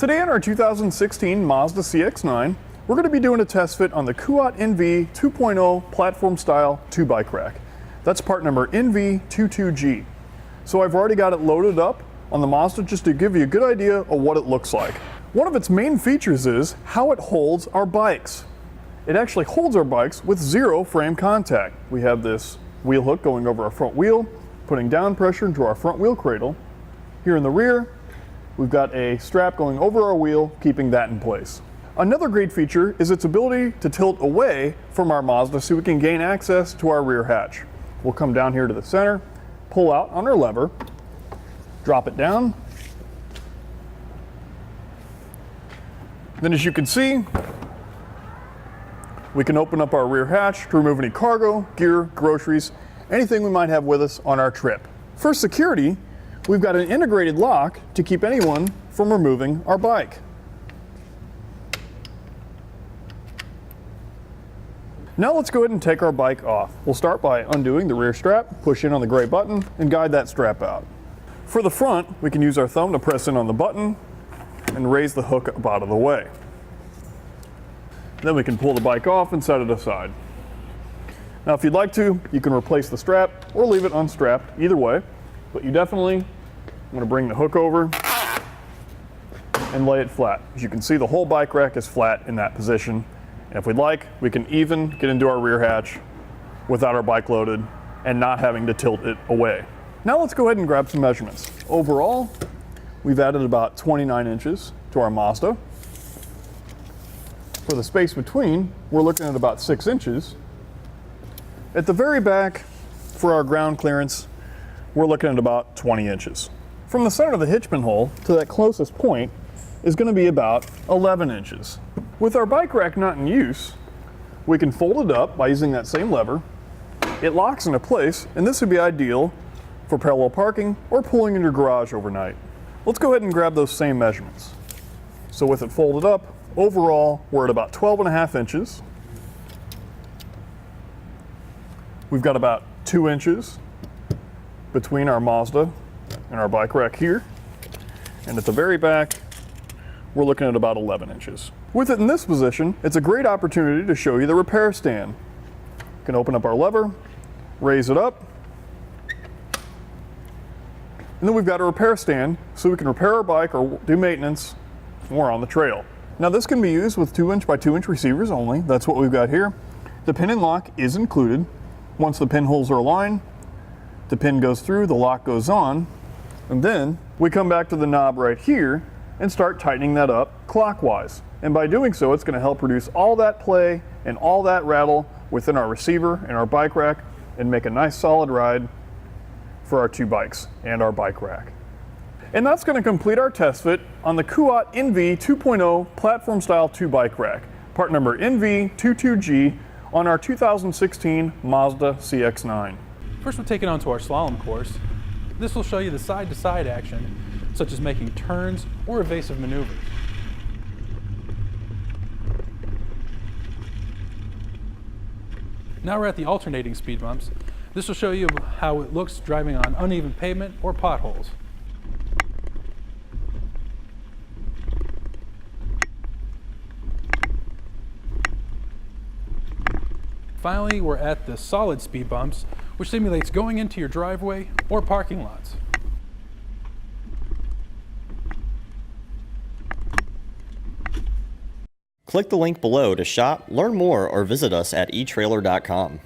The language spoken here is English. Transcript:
Today on our 2016 Mazda CX-9, we're going to be doing a test fit on the Kuat NV 2.0 platform style 2-bike rack. That's part number NV22G. So I've already got it loaded up on the Mazda just to give you a good idea of what it looks like. One of its main features is how it holds our bikes. It actually holds our bikes with zero frame contact. We have this wheel hook going over our front wheel, putting down pressure into our front wheel cradle. Here in the rear, we've got a strap going over our wheel, keeping that in place. Another great feature is its ability to tilt away from our Mazda so we can gain access to our rear hatch. We'll come down here to the center, pull out on our lever, drop it down. Then as you can see, we can open up our rear hatch to remove any cargo, gear, groceries, anything we might have with us on our trip. For security, we've got an integrated lock to keep anyone from removing our bike. Now let's go ahead and take our bike off. We'll start by undoing the rear strap, push in on the gray button, and guide that strap out. For the front, we can use our thumb to press in on the button and raise the hook up out of the way. Then we can pull the bike off and set it aside. Now if you'd like to, you can replace the strap or leave it unstrapped, either way. But you definitely want to bring the hook over and lay it flat. As you can see, the whole bike rack is flat in that position. And if we'd like, we can even get into our rear hatch without our bike loaded and not having to tilt it away. Now let's go ahead and grab some measurements. Overall, we've added about 29 inches to our Mazda. For the space between, we're looking at about 6 inches. At the very back, for our ground clearance, we're looking at about 20 inches. From the center of the hitch pin hole to that closest point is going to be about 11 inches. With our bike rack not in use, we can fold it up by using that same lever. It locks into place, and this would be ideal for parallel parking or pulling in your garage overnight. Let's go ahead and grab those same measurements. So with it folded up, overall, we're at about 12.5 inches. We've got about 2 inches between our Mazda and our bike rack here. And at the very back, we're looking at about 11 inches. With it in this position, it's a great opportunity to show you the repair stand. You can open up our lever, raise it up, and then we've got a repair stand so we can repair our bike or do maintenance when we're on the trail. Now this can be used with 2-inch by 2-inch receivers only. That's what we've got here. The pin and lock is included. Once the pinholes are aligned, the pin goes through, the lock goes on, and then we come back to the knob right here and start tightening that up clockwise. And by doing so, it's going to help reduce all that play and all that rattle within our receiver and our bike rack and make a nice solid ride for our 2 bikes and our bike rack. And that's going to complete our test fit on the Kuat NV 2.0 platform style 2-bike rack, part number NV22G on our 2016 Mazda CX-9. First, we'll take it onto our slalom course. This will show you the side-to-side action, such as making turns or evasive maneuvers. Now we're at the alternating speed bumps. This will show you how it looks driving on uneven pavement or potholes. Finally, we're at the solid speed bumps, which simulates going into your driveway or parking lots. Click the link below to shop, learn more, or visit us at etrailer.com.